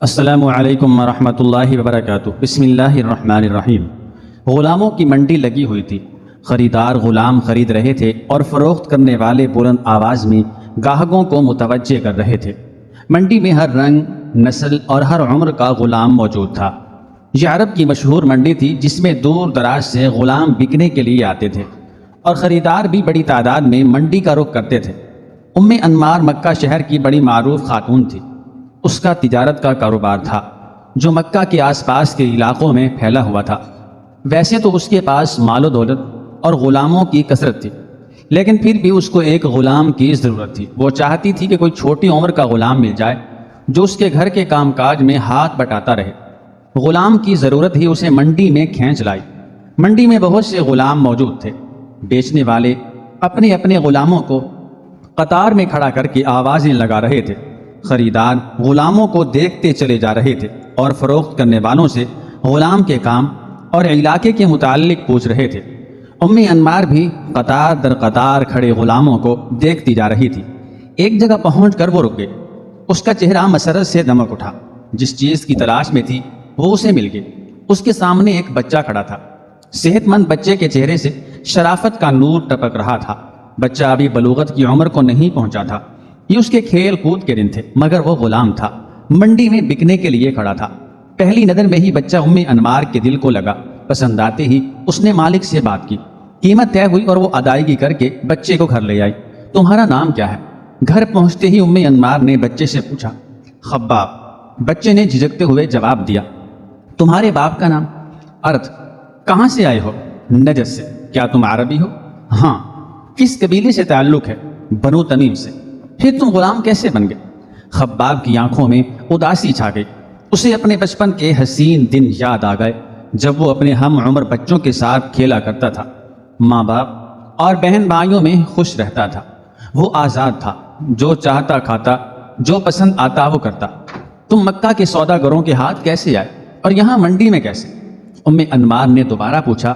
السلام علیکم ورحمۃ اللہ وبرکاتہ۔ بسم اللہ الرحمن الرحیم۔ غلاموں کی منڈی لگی ہوئی تھی۔ خریدار غلام خرید رہے تھے اور فروخت کرنے والے بلند آواز میں گاہکوں کو متوجہ کر رہے تھے۔ منڈی میں ہر رنگ، نسل اور ہر عمر کا غلام موجود تھا۔ یہ عرب کی مشہور منڈی تھی جس میں دور دراز سے غلام بکنے کے لیے آتے تھے اور خریدار بھی بڑی تعداد میں منڈی کا رخ کرتے تھے۔ انمار مکہ شہر کی بڑی معروف خاتون تھی۔ اس کا تجارت کا کاروبار تھا جو مکہ کے آس پاس کے علاقوں میں پھیلا ہوا تھا۔ ویسے تو اس کے پاس مال و دولت اور غلاموں کی کثرت تھی، لیکن پھر بھی اس کو ایک غلام کی ضرورت تھی۔ وہ چاہتی تھی کہ کوئی چھوٹی عمر کا غلام مل جائے جو اس کے گھر کے کام کاج میں ہاتھ بٹاتا رہے۔ غلام کی ضرورت ہی اسے منڈی میں کھینچ لائی۔ منڈی میں بہت سے غلام موجود تھے۔ بیچنے والے اپنے اپنے غلاموں کو قطار میں کھڑا کر کے آوازیں لگا رہے تھے۔ خریدار غلاموں کو دیکھتے چلے جا رہے تھے اور فروخت کرنے والوں سے غلام کے کام اور علاقے کے متعلق پوچھ رہے تھے۔ انمار بھی قطار در قطار کھڑے غلاموں کو دیکھتی جا رہی تھی۔ ایک جگہ پہنچ کر وہ رک گئی۔ اس کا چہرہ مسرت سے دمک اٹھا۔ جس چیز کی تلاش میں تھی وہ اسے مل گئی۔ اس کے سامنے ایک بچہ کھڑا تھا۔ صحت مند بچے کے چہرے سے شرافت کا نور ٹپک رہا تھا۔ بچہ ابھی بلوغت کی عمر کو نہیں پہنچا تھا۔ یہ اس کے کھیل کود کے دن تھے، مگر وہ غلام تھا، منڈی میں بکنے کے لیے کھڑا تھا۔ پہلی نظر میں ہی بچہ انمار کے دل کو لگا۔ پسند آتے ہی اس نے مالک سے بات کی۔ قیمت طے ہوئی اور وہ ادائیگی کر کے بچے کو گھر لے آئی۔ تمہارا نام کیا ہے؟ گھر پہنچتے ہی انمار نے بچے سے پوچھا۔ خباب، بچے نے جھجکتے ہوئے جواب دیا۔ تمہارے باپ کا نام؟ ارتھ۔ کہاں سے آئے ہو؟ نجد سے۔ کیا تم عربی ہو؟ ہاں۔ کس قبیلے سے تعلق ہے؟ بنو تمیم سے۔ پھر تم غلام کیسے بن گئے؟ خباب کی آنکھوں میں اداسی چھا گئی۔ اسے اپنے بچپن کے حسین دن یاد آ گئے جب وہ اپنے ہم عمر بچوں کے ساتھ کھیلا کرتا تھا، ماں باپ اور بہن بھائیوں میں خوش رہتا تھا۔ وہ آزاد تھا، جو چاہتا کھاتا، جو پسند آتا وہ کرتا۔ تم مکہ کے سوداگروں کے ہاتھ کیسے آئے اور یہاں منڈی میں کیسے؟ انمار نے دوبارہ پوچھا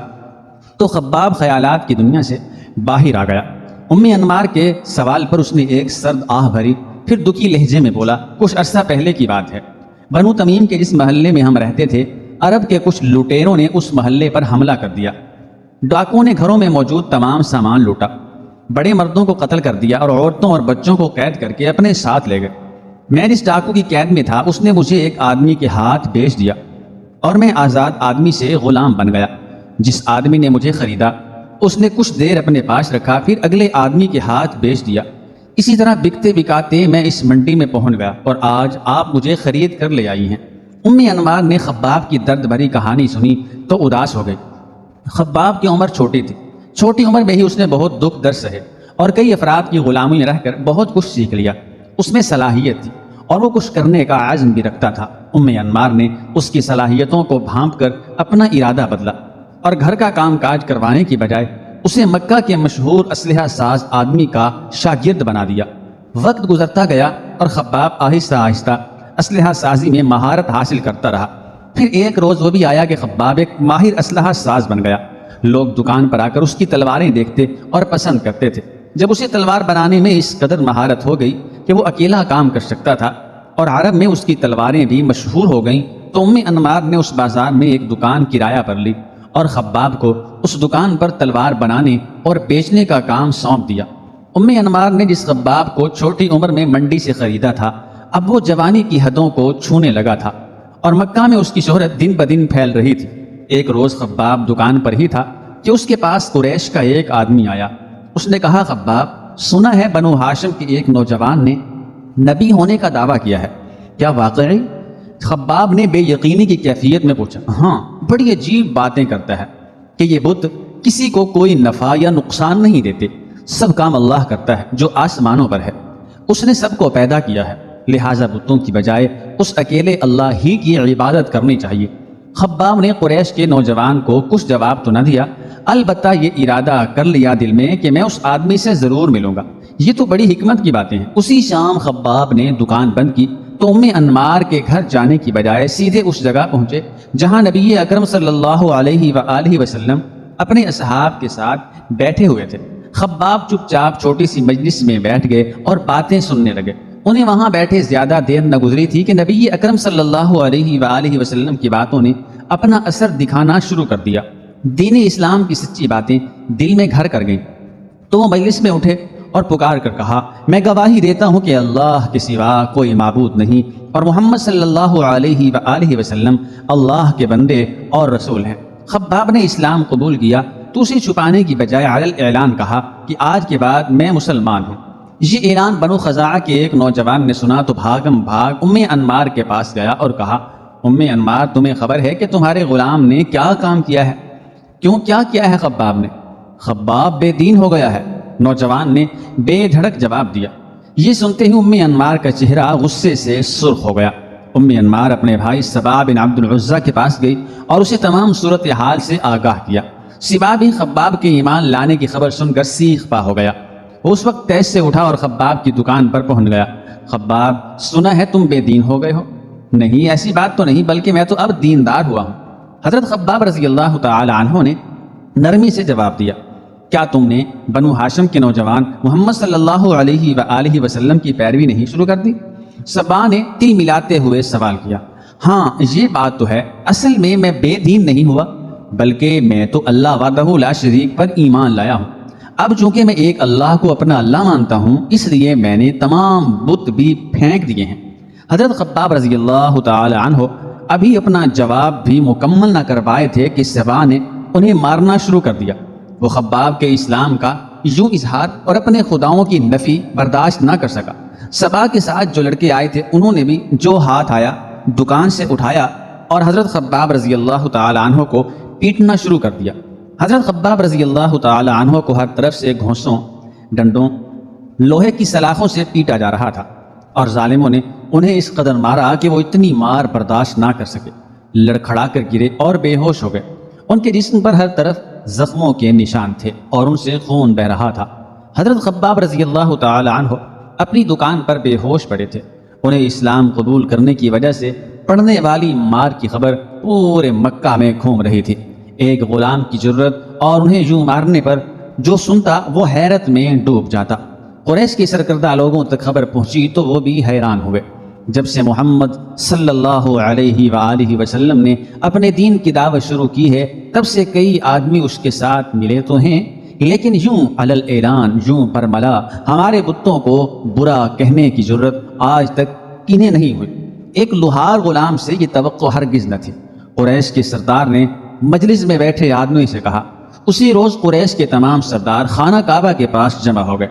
تو خباب خیالات کی دنیا سے باہر آ گیا۔ انمار کے سوال پر اس نے ایک سرد آہ بھری، پھر دکھی لہجے میں بولا، کچھ عرصہ پہلے کی بات ہے۔ بنو تمیم کے جس محلے میں ہم رہتے تھے، عرب کے کچھ لٹیروں نے اس محلے پر حملہ کر دیا۔ ڈاکوؤں نے گھروں میں موجود تمام سامان لوٹا، بڑے مردوں کو قتل کر دیا اور عورتوں اور بچوں کو قید کر کے اپنے ساتھ لے گئے۔ میں جس ڈاکو کی قید میں تھا اس نے مجھے ایک آدمی کے ہاتھ بیچ دیا اور میں آزاد آدمی سے غلام بن گیا۔ جس آدمی نے مجھے خریدا اس نے کچھ دیر اپنے پاس رکھا، پھر اگلے آدمی کے ہاتھ بیچ دیا۔ اسی طرح بکتے بکاتے میں اس منڈی میں پہنچ گیا اور آج آپ مجھے خرید کر لے آئی ہیں۔ انمار نے خباب کی درد بھری کہانی سنی تو اداس ہو گئی۔ خباب کی عمر چھوٹی تھی۔ چھوٹی عمر میں ہی اس نے بہت دکھ درد سہے اور کئی افراد کی غلامی میں رہ کر بہت کچھ سیکھ لیا۔ اس میں صلاحیت تھی اور وہ کچھ کرنے کا عزم بھی رکھتا تھا۔ انمار نے اس کی صلاحیتوں کو بھانپ کر اپنا ارادہ بدلا اور گھر کا کام کاج کروانے کی بجائے اسے مکہ کے مشہور اسلحہ ساز آدمی کا شاگرد بنا دیا۔ وقت گزرتا گیا اور خباب آہستہ آہستہ اسلحہ سازی میں مہارت حاصل کرتا رہا۔ پھر ایک روز وہ بھی آیا کہ خباب ایک ماہر اسلحہ ساز بن گیا۔ لوگ دکان پر آ کر اس کی تلواریں دیکھتے اور پسند کرتے تھے۔ جب اسے تلوار بنانے میں اس قدر مہارت ہو گئی کہ وہ اکیلا کام کر سکتا تھا اور عرب میں اس کی تلواریں بھی مشہور ہو گئیں، تو انمار نے اس بازار میں ایک دکان کرایہ پر لی اور خباب کو اس دکان پر تلوار بنانے اور بیچنے کا کام سونپ دیا۔ انمار نے جس خباب کو چھوٹی عمر میں منڈی سے خریدا تھا، اب وہ جوانی کی حدوں کو چھونے لگا تھا اور مکہ میں اس کی شہرت دن بدن پھیل رہی تھی۔ ایک روز خباب دکان پر ہی تھا کہ اس کے پاس قریش کا ایک آدمی آیا۔ اس نے کہا، خباب، سنا ہے بنو ہاشم کے ایک نوجوان نے نبی ہونے کا دعویٰ کیا ہے، کیا واقعی؟ خباب نے بے یقینی کی کیفیت میں پوچھا۔ ہاں، بڑی عجیب باتیں کرتا ہے کہ یہ بت کسی کو کوئی نفع یا نقصان نہیں دیتے، سب کام اللہ کرتا ہے جو آسمانوں پر ہے۔ اس نے سب کو پیدا کیا ہے، لہٰذا بتوں کی بجائے اس اکیلے اللہ ہی کی عبادت کرنی چاہیے۔ خباب نے قریش کے نوجوان کو کچھ جواب تو نہ دیا، البتہ یہ ارادہ کر لیا دل میں کہ میں اس آدمی سے ضرور ملوں گا۔ یہ تو بڑی حکمت کی باتیں ہیں۔ اسی شام خباب نے دکان بند کی تو انمار کے گھر جانے کی بجائے سیدھے اس جگہ پہنچے جہاں نبی اکرم صلی اللہ علیہ وآلہ وسلم اپنے اصحاب کے ساتھ بیٹھے ہوئے تھے۔ خباب چپ چاپ چھوٹی سی مجلس میں بیٹھ گئے اور باتیں سننے لگے۔ انہیں وہاں بیٹھے زیادہ دیر نہ گزری تھی کہ نبی اکرم صلی اللہ علیہ وآلہ وسلم کی باتوں نے اپنا اثر دکھانا شروع کر دیا۔ دین اسلام کی سچی باتیں دل میں گھر کر گئیں تو وہ مجلس میں اٹھے اور پکار کر کہا، میں گواہی دیتا ہوں کہ اللہ کے سوا کوئی معبود نہیں اور محمد صلی اللہ علیہ وآلہ وسلم اللہ کے بندے اور رسول ہیں۔ خباب نے اسلام قبول کیا تو اسے چھپانے کی بجائے علی الاعلان کہا کہ آج کے بعد میں مسلمان ہوں۔ یہ اعلان بنو خزاعہ کے ایک نوجوان نے سنا تو بھاگم بھاگ ام انمار کے پاس گیا اور کہا، ام انمار، تمہیں خبر ہے کہ تمہارے غلام نے کیا کام کیا ہے؟ کیوں کیا کیا ہے خباب نے؟ خباب بے دین ہو گیا ہے، نوجوان نے بے دھڑک جواب دیا۔ یہ سنتے ہی ام انمار کا چہرہ غصے سے سرخ ہو گیا۔ ام انمار اپنے بھائی سبا بن عبد العزہ کے پاس گئی اور اسے تمام صورتحال سے آگاہ کیا۔ سبا بھی خباب کے ایمان لانے کی خبر سن کر سیخ پا ہو گیا۔ وہ اس وقت تیز سے اٹھا اور خباب کی دکان پر پہنچ گیا۔ خباب، سنا ہے تم بے دین ہو گئے ہو؟ نہیں، ایسی بات تو نہیں، بلکہ میں تو اب دیندار ہوا ہوں۔ حضرت خباب رضی اللہ تعالی عنہ نے نرمی سے جواب دیا، کیا تم نے بنو ہاشم کے نوجوان محمد صلی اللہ علیہ وآلہ وسلم کی پیروی نہیں شروع کر دی؟ سبا نے تل ملاتے ہوئے سوال کیا، ہاں یہ بات تو ہے، اصل میں بے دین نہیں ہوا، بلکہ میں تو اللہ وحدہ لا شریک پر ایمان لایا ہوں۔ اب چونکہ میں ایک اللہ کو اپنا اللہ مانتا ہوں، اس لیے میں نے تمام بت بھی پھینک دیے ہیں۔ حضرت خباب رضی اللہ تعالی عنہ ابھی اپنا جواب بھی مکمل نہ کر پائے تھے کہ سبا نے انہیں مارنا شروع کر دیا۔ وہ خباب کے اسلام کا یوں اظہار اور اپنے خداؤں کی نفی برداشت نہ کر سکا۔ سبا کے ساتھ جو لڑکے آئے تھے انہوں نے بھی جو ہاتھ آیا دکان سے اٹھایا اور حضرت خباب رضی اللہ تعالی عنہ کو پیٹنا شروع کر دیا۔ حضرت خباب رضی اللہ تعالی عنہ کو ہر طرف سے گھونسوں، ڈنڈوں، لوہے کی سلاخوں سے پیٹا جا رہا تھا اور ظالموں نے انہیں اس قدر مارا کہ وہ اتنی مار برداشت نہ کر سکے، لڑکھڑا کر گرے اور بے ہوش ہو گئے۔ ان کے جسم پر ہر طرف زخموں کے نشان تھے اور ان سے خون بہ رہا تھا۔ حضرت خباب رضی اللہ تعالی عنہ اپنی دکان پر بے ہوش پڑے تھے۔ انہیں اسلام قبول کرنے کی وجہ سے پڑنے والی مار کی خبر پورے مکہ میں گھوم رہی تھی۔ ایک غلام کی جرت اور انہیں یوں مارنے پر جو سنتا وہ حیرت میں ڈوب جاتا۔ قریش کے سرکردہ لوگوں تک خبر پہنچی تو وہ بھی حیران ہوئے۔ جب سے محمد صلی اللہ علیہ وآلہ وسلم نے اپنے دین کی دعوت شروع کی ہے، تب سے کئی آدمی اس کے ساتھ ملے تو ہیں، لیکن یوں علی الاعلان، یوں پرملا ہمارے بتوں کو برا کہنے کی جرت آج تک کنہیں نہیں ہوئی۔ ایک لوہار غلام سے یہ توقع ہرگز نہ تھی۔ قریش کے سردار نے مجلس میں بیٹھے آدمی سے کہا۔ اسی روز قریش کے تمام سردار خانہ کعبہ کے پاس جمع ہو گئے۔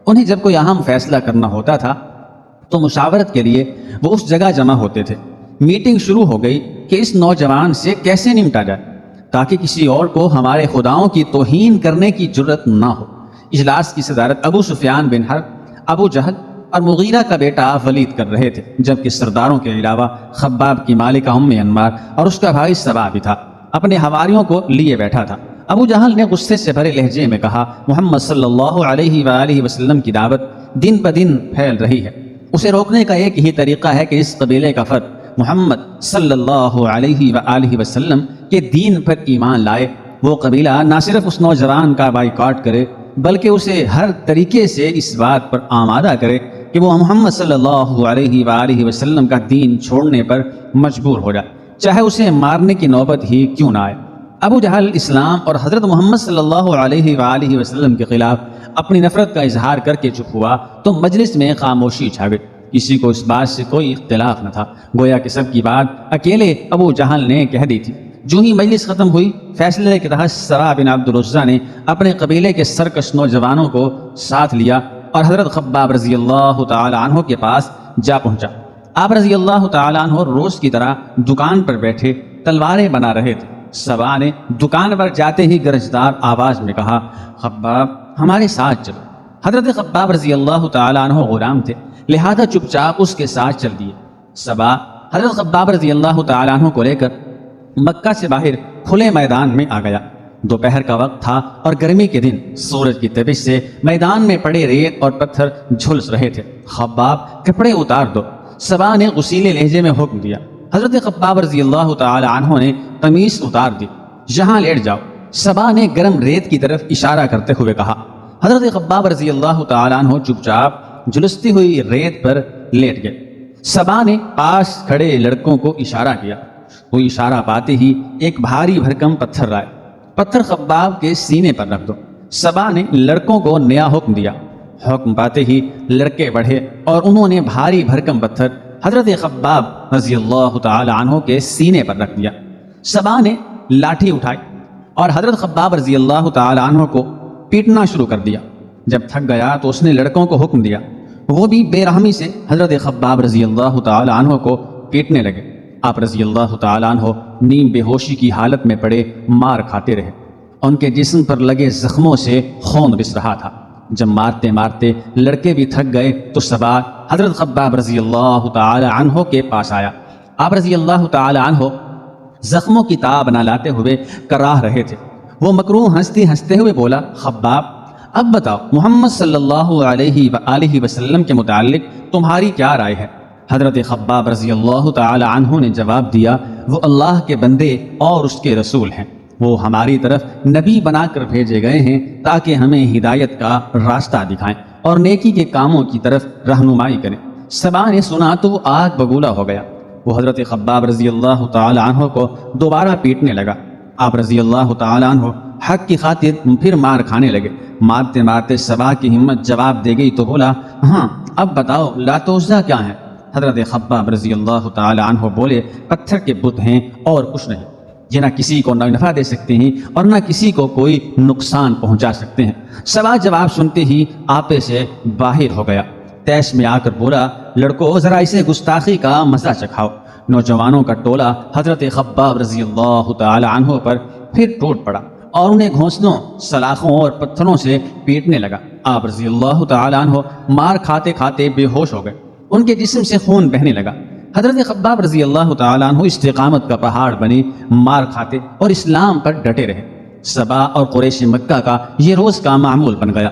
انہیں جب کوئی اہم فیصلہ کرنا ہوتا تھا تو مشاورت کے لیے وہ اس جگہ جمع ہوتے تھے۔ میٹنگ شروع ہو گئی کہ اس نوجوان سے کیسے نمٹا جائے تاکہ کسی اور کو ہمارے خداؤں کی توہین کرنے کی جرت نہ ہو۔ اجلاس کی صدارت ابو سفیان بن حرب، ابو جہل اور مغیرہ کا بیٹا ولید کر رہے تھے، جبکہ سرداروں کے علاوہ خباب کی مالکہ ام انمار اور اس کا بھائی سبا بھی تھا، اپنے حواریوں کو لیے بیٹھا تھا۔ ابو جہل نے غصے سے بھرے لہجے میں کہا، محمد صلی اللہ علیہ وآلہ وسلم کی دعوت دن بدن پھیل رہی ہے، اسے روکنے کا ایک ہی طریقہ ہے کہ اس قبیلے کا فرد محمد صلی اللہ علیہ وآلہ وسلم کے دین پر ایمان لائے۔ وہ قبیلہ نہ صرف اس نوجوان کا بائیکاٹ کرے بلکہ اسے ہر طریقے سے اس بات پر آمادہ کرے کہ وہ محمد صلی اللہ علیہ وآلہ وسلم کا دین چھوڑنے پر مجبور ہو جائے، چاہے اسے مارنے کی نوبت ہی کیوں نہ آئے۔ ابو جہل اسلام اور حضرت محمد صلی اللہ علیہ وآلہ وسلم کے خلاف اپنی نفرت کا اظہار کر کے چپ ہوا تو مجلس میں خاموشی چھا گئی۔ کسی کو اس بات سے کوئی اختلاف نہ تھا، گویا کہ سب کی بات اکیلے ابو جہل نے کہہ دی تھی۔ جو ہی مجلس ختم ہوئی، فیصلے کے تحت سبا بن عبد العزہ نے اپنے قبیلے کے سرکش نوجوانوں کو ساتھ لیا اور حضرت خباب رضی اللہ تعالی عنہ کے پاس جا پہنچا۔ آپ رضی اللہ تعالی عنہ روز کی طرح دکان پر بیٹھے تلواریں بنا رہے تھے۔ سبا نے دکان پر جاتے ہی گرجدار آواز میں کہا، خباب ہمارے ساتھ چلو۔ حضرت خباب رضی اللہ تعالی عنہ غلام تھے، لہذا چپ چاپ اس کے ساتھ چل دیے۔ سبا حضرت خباب رضی اللہ تعالی عنہ کو لے کر مکہ سے باہر کھلے میدان میں آ گیا۔ دوپہر کا وقت تھا اور گرمی کے دن سورج کی تپش سے میدان میں پڑے ریت اور پتھر جھلس رہے تھے۔ خباب کپڑے اتار دو، سبا نے غصیلے لہجے میں حکم دیا۔ حضرت خباب رضی اللہ تعالی عنہ نے قمیص اتار دی۔ یہاں لیٹ جاؤ، سبا نے گرم ریت کی طرف اشارہ کرتے ہوئے کہا۔ حضرت خباب رضی اللہ تعالی عنہ چپ چاپ جلستی ہوئی ریت پر لیٹ گئے۔ سبا نے پاس کھڑے لڑکوں کو اشارہ کیا، وہ اشارہ پاتے ہی ایک بھاری بھرکم پتھر لائے۔ پتھر خباب کے سینے پر رکھ دو۔ سبا نے لڑکوں کو نیا حکم دیا۔ حکم پاتے ہی لڑکے بڑھے اور انہوں نے بھاری بھرکم پتھر حضرت خباب رضی اللہ تعالی عنہ کے سینے پر رکھ دیا۔ سبا نے لاٹھی اٹھائی اور حضرت خباب رضی اللہ تعالی عنہ کو پیٹنا شروع کر دیا۔ جب تھک گیا تو اس نے لڑکوں کو حکم دیا، وہ بھی بے رحمی سے حضرت خباب رضی اللہ تعالی عنہ کو پیٹنے لگے۔ آپ رضی اللہ تعالی عنہ نیم بے ہوشی کی حالت میں پڑے مار کھاتے رہے۔ ان کے جسم پر لگے زخموں سے خون رس رہا تھا۔ جب مارتے مارتے لڑکے بھی تھک گئے تو سبا حضرت خباب رضی اللہ تعالی عنہ کے پاس آیا۔ آپ رضی اللہ تعالی عنہ زخموں کی تاب نہ لاتے ہوئے کراہ رہے تھے۔ وہ مکروہ ہنستے ہوئے بولا، خباب اب بتاؤ محمد صلی اللہ علیہ وآلہ وسلم کے متعلق تمہاری کیا رائے ہے؟ حضرت خباب رضی اللہ تعالی عنہ نے جواب دیا، وہ اللہ کے بندے اور اس کے رسول ہیں، وہ ہماری طرف نبی بنا کر بھیجے گئے ہیں تاکہ ہمیں ہدایت کا راستہ دکھائیں اور نیکی کے کاموں کی طرف رہنمائی کریں۔ سبا نے سنا تو وہ آگ بگولا ہو گیا۔ وہ حضرت خباب رضی اللہ تعالی عنہ کو دوبارہ پیٹنے لگا۔ آپ رضی اللہ تعالی عنہ حق کی خاطر پھر مار کھانے لگے۔ مارتے مارتے سبا کی ہمت جواب دے گئی تو بولا، ہاں اب بتاؤ لات و عزیٰ کیا ہے؟ حضرت خباب رضی اللہ تعالی عنہ بولے، پتھر کے بت ہیں اور کچھ نہیں، یہ نہ کسی کو نفع دے سکتے ہیں اور نہ کسی کو کوئی نقصان پہنچا سکتے ہیں۔ سبا جواب سنتے ہی آپے سے باہر ہو گیا۔ تیش میں آ کر بولا، لڑکو ذرا اسے گستاخی کا مزہ چکھاؤ۔ نوجوانوں کا ٹولہ حضرت خباب رضی اللہ تعالی عنہ پر پھر ٹوٹ پڑا اور انہیں گھونسلوں، سلاخوں اور پتھروں سے پیٹنے لگا۔ آپ رضی اللہ تعالی عنہ مار کھاتے کھاتے بے ہوش ہو گئے، ان کے جسم سے خون بہنے لگا۔ حضرت خباب رضی اللہ تعالی عنہ استقامت کا پہاڑ بنے مار کھاتے اور اسلام پر ڈٹے رہے۔ سبا اور قریش مکہ کا یہ روز کا معمول بن گیا۔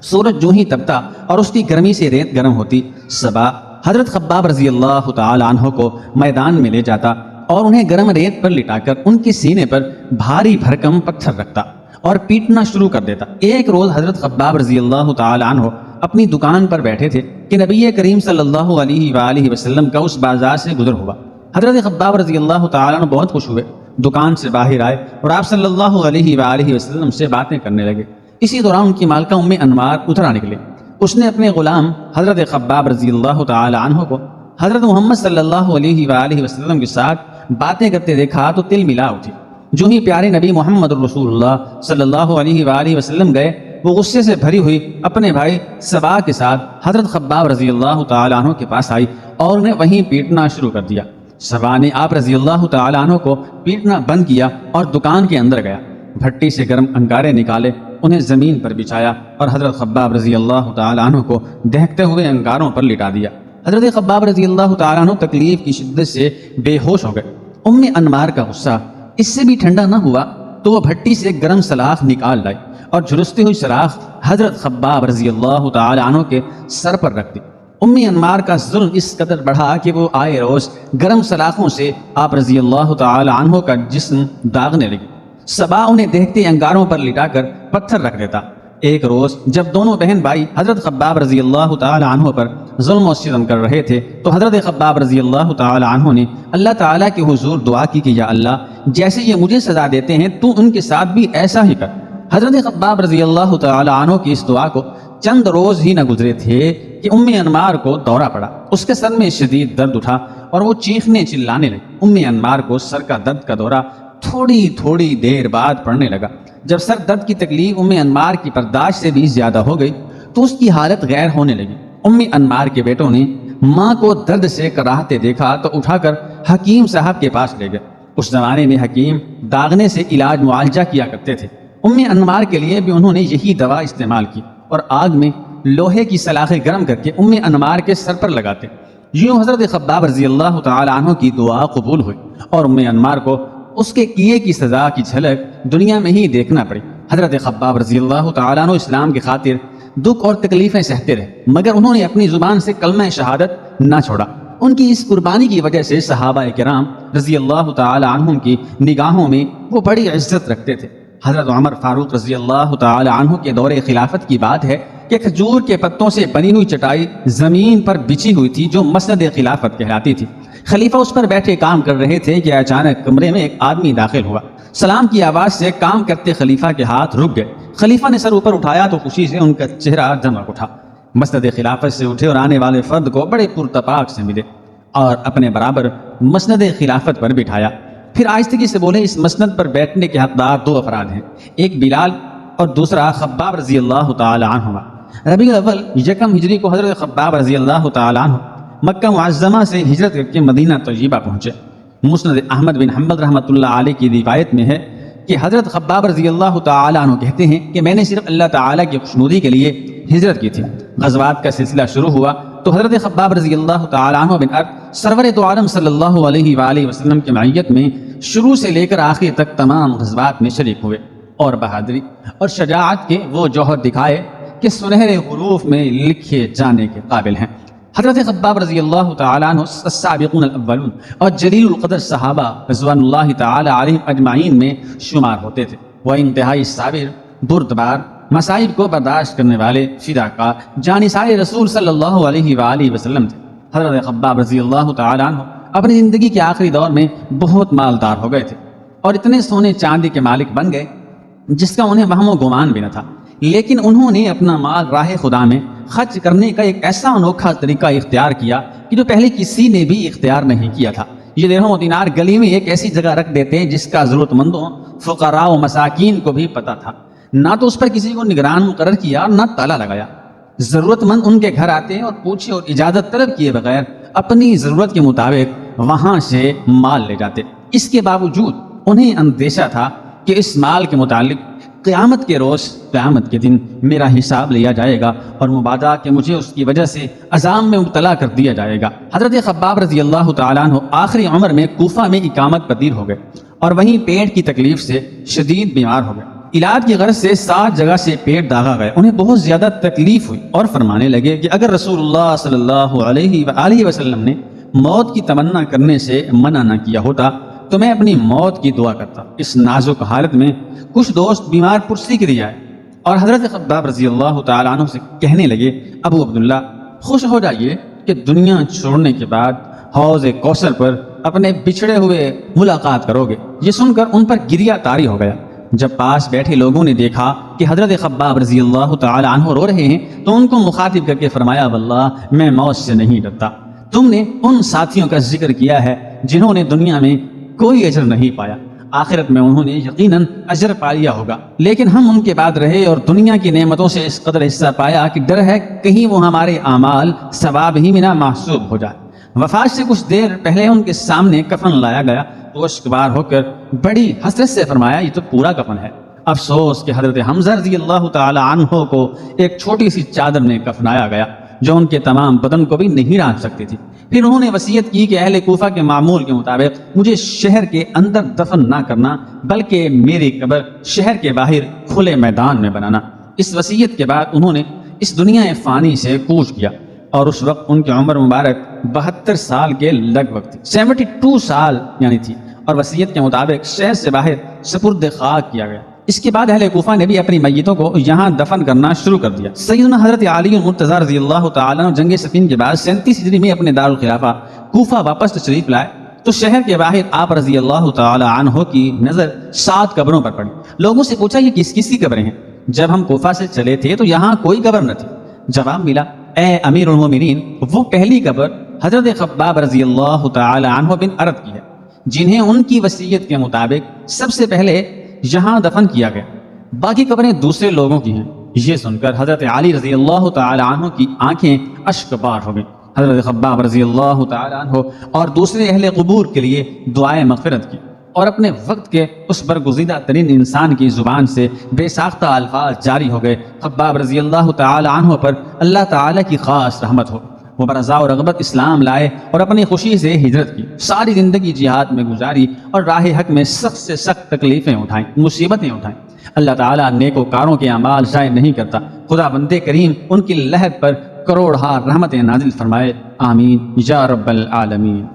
سورج جو ہی تپتا اور اس کی گرمی سے ریت گرم ہوتی، سبا حضرت خباب رضی اللہ تعالی عنہ کو میدان میں لے جاتا اور انہیں گرم ریت پر لٹا کر ان کے سینے پر بھاری بھرکم پتھر رکھتا اور پیٹنا شروع کر دیتا۔ ایک روز حضرت خباب رضی اللہ تعالی عنہ اپنی دکان پر بیٹھے تھے کہ نبی کریم صلی اللہ علیہ وآلہ وسلم کا اس بازار سے گزر ہوا۔ حضرت خباب رضی اللہ تعالی عنہ بہت خوش ہوئے، دکان سے باہر آئے اور آپ صلی اللہ علیہ وآلہ وسلم سے باتیں کرنے لگے۔ اسی دوران ان کی مالکہ ام انمار اترا نکلے۔ اس نے اپنے غلام حضرت خباب رضی اللہ تعالی عنہ کو حضرت محمد صلی اللہ علیہ وآلہ وسلم کے ساتھ باتیں کرتے دیکھا تو دل ملا اٹھی۔ جو ہی پیارے نبی محمد رسول اللہ صلی اللہ علیہ وآلہ وسلم گئے، وہ غصے سے بھری ہوئی اپنے بھائی سبا کے ساتھ حضرت خباب رضی اللہ تعالی عنہ کے پاس آئی اور انہیں وہیں پیٹنا شروع کر دیا۔ سبا نے آپ رضی اللہ تعالی عنہ کو پیٹنا بند کیا اور دکان کے اندر گیا، بھٹی سے گرم انگارے نکالے، انہیں زمین پر بچھایا اور حضرت خباب رضی اللہ تعالی عنہ کو دہکتے ہوئے انگاروں پر لٹا دیا۔ حضرت خباب رضی اللہ تعالی عنہ تکلیف کی شدت سے بے ہوش ہو گئے۔ ام انمار کا غصہ اس سے بھی ٹھنڈا نہ ہوا تو وہ بھٹی سے گرم سلاخ نکال لائی اور جھلستی ہوئی سلاخ حضرت خباب رضی اللہ تعالی عنہ کے سر پر رکھ دی۔ ام انمار کا ظلم اس قدر بڑھا کہ وہ آئے روز گرم سلاخوں سے آپ رضی اللہ تعالی عنہ کا جسم داغنے لگی۔ سبا انہیں دیکھتے انگاروں پر لٹا کر پتھر رکھ دیتا۔ ایک روز جب دونوں بہن بھائی حضرت خباب رضی اللہ تعالی عنہ پر ظلم و ستم کر رہے تھے تو حضرت خباب رضی اللہ تعالی عنہ نے اللہ تعالیٰ کے حضور دعا کی کہ یا اللہ، جیسے یہ مجھے سزا دیتے ہیں تو ان کے ساتھ بھی ایسا ہی کر۔ حضرت خباب رضی اللہ تعالی عنہ کی اس دعا کو چند روز ہی نہ گزرے تھے کہ ام انمار کو دورہ پڑا۔ اس کے سر میں شدید درد اٹھا اور وہ چیخنے چلانے لگی۔ ام انمار کو سر کا درد کا دورہ تھوڑی دیر بعد پڑنے لگا۔ جب سر درد کی تکلیف ام انمار کی برداشت سے بھی زیادہ ہو گئی تو اس کی حالت غیر ہونے لگی۔ ام انمار کے بیٹوں نے ماں کو درد سے کراہتے دیکھا تو اٹھا کر حکیم صاحب کے پاس لے گئے۔ اس زمانے میں حکیم داغنے سے علاج معالجہ کیا کرتے تھے۔ ام انمار کے لیے بھی انہوں نے یہی دوا استعمال کی اور آگ میں لوہے کی سلاخیں گرم کر کے ام انمار کے سر پر لگاتے۔ یوں حضرت خباب رضی اللہ تعالی عنہ کی دعا قبول ہوئی اور ام انمار کو اس کے کیے کی سزا کی جھلک دنیا میں ہی دیکھنا پڑی۔ حضرت خباب رضی اللہ تعالیٰ عنہ اسلام کی خاطر دکھ اور تکلیفیں سہتے رہے، مگر انہوں نے اپنی زبان سے کلمہ شہادت نہ چھوڑا۔ ان کی اس قربانی کی وجہ سے صحابہ کرام رضی اللہ تعالیٰ عنہم کی نگاہوں میں وہ بڑی عزت رکھتے تھے۔ حضرت عمر فاروق رضی اللہ تعالیٰ عنہ کے دور خلافت کی بات ہے کہ کھجور کے پتوں سے بنی ہوئی چٹائی زمین پر بچھی ہوئی تھی جو مسند خلافت کہلاتی تھی۔ خلیفہ اس پر بیٹھے کام کر رہے تھے کہ اچانک کمرے میں ایک آدمی داخل ہوا۔ سلام کی آواز سے کام کرتے خلیفہ کے ہاتھ رک گئے۔ خلیفہ نے سر اوپر اٹھایا تو خوشی سے ان کا چہرہ دمک اٹھا۔ مسند خلافت سے اٹھے اور آنے والے فرد کو بڑے پرتپاک سے ملے اور اپنے برابر مسند خلافت پر بٹھایا۔ پھر آہستگی سے بولے، اس مسند پر بیٹھنے کے حقدار دو افراد ہیں، ایک بلال اور دوسرا خباب رضی اللہ تعالی عنہ۔ ربیع الاول یکم ہجری کو حضرت خباب رضی اللہ تعالی عنہ مکہ معظمہ سے ہجرت کر کے مدینہ طیبہ پہنچے۔ مسند احمد بن حنبل رحمۃ اللہ علیہ کی روایت میں ہے کہ حضرت خباب رضی اللہ تعالی عنہ کہتے ہیں کہ میں نے صرف اللہ تعالیٰ کی خوشنودی کے لیے ہجرت کی تھی۔ غزوات کا سلسلہ شروع ہوا تو حضرت خباب رضی اللہ تعالی عنہ بن سرور دو عالم صلی اللہ علیہ وآلہ وسلم کی معیت میں شروع سے لے کر آخر تک تمام غزوات میں شریک ہوئے اور بہادری اور شجاعت کے وہ جوہر دکھائے کہ سنہرے حروف میں لکھے جانے کے قابل ہیں۔ حضرت خباب رضی اللہ تعالی عنہ السابقون الاولون اور جلیل القدر صحابہ رضوان اللہ تعالی علیہم اجمعین میں شمار ہوتے تھے۔ وہ انتہائی صابر، بردبار، مصائب کو برداشت کرنے والے، فداکار، جانثار رسول صلی اللہ علیہ وآلہ وسلم تھے۔ حضرت خباب رضی اللہ تعالی عنہ اپنی زندگی کے آخری دور میں بہت مالدار ہو گئے تھے اور اتنے سونے چاندی کے مالک بن گئے جس کا انہیں وہم و گمان بھی نہ تھا، لیکن انہوں نے اپنا مال راہ خدا میں خرچ کرنے کا ایک ایسا انوکھا طریقہ اختیار کیا کہ جو پہلے کسی نے بھی اختیار نہیں کیا تھا۔ یہ درہم و دینار گلی میں ایک ایسی جگہ رکھ دیتے جس کا ضرورت مندوں، فقراء و مساکین کو بھی پتہ تھا۔ نہ تو اس پر کسی کو نگران مقرر کیا اور نہ تالا لگایا۔ ضرورت مند ان کے گھر آتے اور پوچھے اور اجازت طلب کیے بغیر اپنی ضرورت کے مطابق وہاں سے مال لے جاتے۔ اس کے باوجود انہیں اندیشہ تھا کہ اس مال کے متعلق قیامت کے روز، قیامت کے دن میرا حساب لیا جائے گا اور مبادا کہ مجھے اس کی وجہ سے عذاب میں مبتلا کر دیا جائے گا۔ حضرت خباب رضی اللہ تعالیٰ عنہ آخری عمر میں کوفہ میں اقامت پذیر ہو گئے اور وہیں پیٹ کی تکلیف سے شدید بیمار ہو گئے۔ علاج کی غرض سے 7 جگہ سے پیٹ داغا گیا۔ انہیں بہت زیادہ تکلیف ہوئی اور فرمانے لگے کہ اگر رسول اللہ صلی اللہ علیہ وآلہ وسلم نے موت کی تمنا کرنے سے منع نہ کیا ہوتا تو میں اپنی موت کی دعا کرتا۔ اس نازک حالت میں کچھ دوست بیمار پرسی کے لیے آئے اور حضرت خباب رضی اللہ تعالیٰ عنہ سے کہنے لگے، ابو عبداللہ خوش ہو جائیے کہ دنیا چھوڑنے کے بعد حوض کوثر پر اپنے بچھڑے ہوئے ملاقات کرو گے۔ یہ سن کر ان پر گریہ طاری ہو گیا۔ جب پاس بیٹھے لوگوں نے دیکھا کہ حضرت خباب رضی اللہ تعالیٰ عنہ رو رہے ہیں تو ان کو مخاطب کر کے فرمایا، واللہ میں موت سے نہیں ڈرتا۔ تم نے ان ساتھیوں کا ذکر کیا ہے جنہوں نے دنیا میں کوئی اجر نہیں پایا، آخرت میں انہوں نے یقیناً اجر پا لیا ہوگا، لیکن ہم ان کے بعد رہے اور دنیا کی نعمتوں سے اس قدر حصہ پایا کہ ڈر ہے کہیں وہ ہمارے اعمال ثواب ہی میں نہ محسوب ہو جائے۔ وفات سے کچھ دیر پہلے ان کے سامنے کفن لایا گیا تو اشکبار ہو کر بڑی حسرت سے فرمایا، یہ تو پورا کفن ہے۔ افسوس کہ حضرت حمزہ رضی اللہ تعالی عنہ کو ایک چھوٹی سی چادر میں کفنایا گیا جو ان کے تمام بدن کو بھی نہیں ڈھانپ سکتی تھی۔ پھر انہوں نے وصیت کی کہ اہل کوفہ کے معمول کے مطابق مجھے شہر کے اندر دفن نہ کرنا بلکہ میری قبر شہر کے باہر کھلے میدان میں بنانا۔ اس وصیت کے بعد انہوں نے اس دنیا فانی سے کوچ کیا اور اس وقت ان کی عمر مبارک 72 سال کے لگ بھگ تھی، 72 سال یعنی تھی، اور وصیت کے مطابق شہر سے باہر سپرد خاک کیا گیا۔ اس کے بعد اہل کوفہ نے بھی اپنی میتوں کو یہاں دفن کرنا شروع کر دیا۔ سیدنا حضرت علی المرتضیٰ رضی اللہ تعالیٰ عنہ جنگ صفین کے بعد 37 ہجری میں اپنے دارالخلافہ کوفہ واپس تشریف لائے تو شہر کے باہر آپ رضی اللہ تعالیٰ عنہ کی نظر 7 قبروں پر پڑی۔ لوگوں سے پوچھا یہ کس کس کی قبریں ہیں؟ جب ہم کوفہ سے چلے تھے تو یہاں کوئی قبر نہ تھی۔ جواب ملا، اے امیر المومنین، وہ پہلی قبر حضرت خباب رضی اللہ تعالیٰ عنہ بن ارد کی ہے جنہیں ان کی وصیت کے مطابق سب سے پہلے یہاں دفن کیا گیا، باقی قبریں دوسرے لوگوں کی ہیں۔ یہ سن کر حضرت علی رضی اللہ تعالی عنہ کی آنکھیں اشک بار ہو گئیں۔ حضرت خباب رضی اللہ تعالی عنہ اور دوسرے اہل قبور کے لیے دعائے مغفرت کی اور اپنے وقت کے اس برگزیدہ ترین انسان کی زبان سے بے ساختہ الفاظ جاری ہو گئے، خباب رضی اللہ تعالی عنہ پر اللہ تعالی کی خاص رحمت ہو۔ وہ برضا و رغبت اسلام لائے اور اپنی خوشی سے ہجرت کی، ساری زندگی جہاد میں گزاری اور راہ حق میں سخت سے سخت تکلیفیں اٹھائیں، مصیبتیں اٹھائیں۔ اللہ تعالیٰ نیکوکاروں کے اعمال ضائع نہیں کرتا۔ خدا بند کریم ان کی لہر پر کروڑ ہار رحمتیں نازل فرمائے، آمین یا رب العالمین۔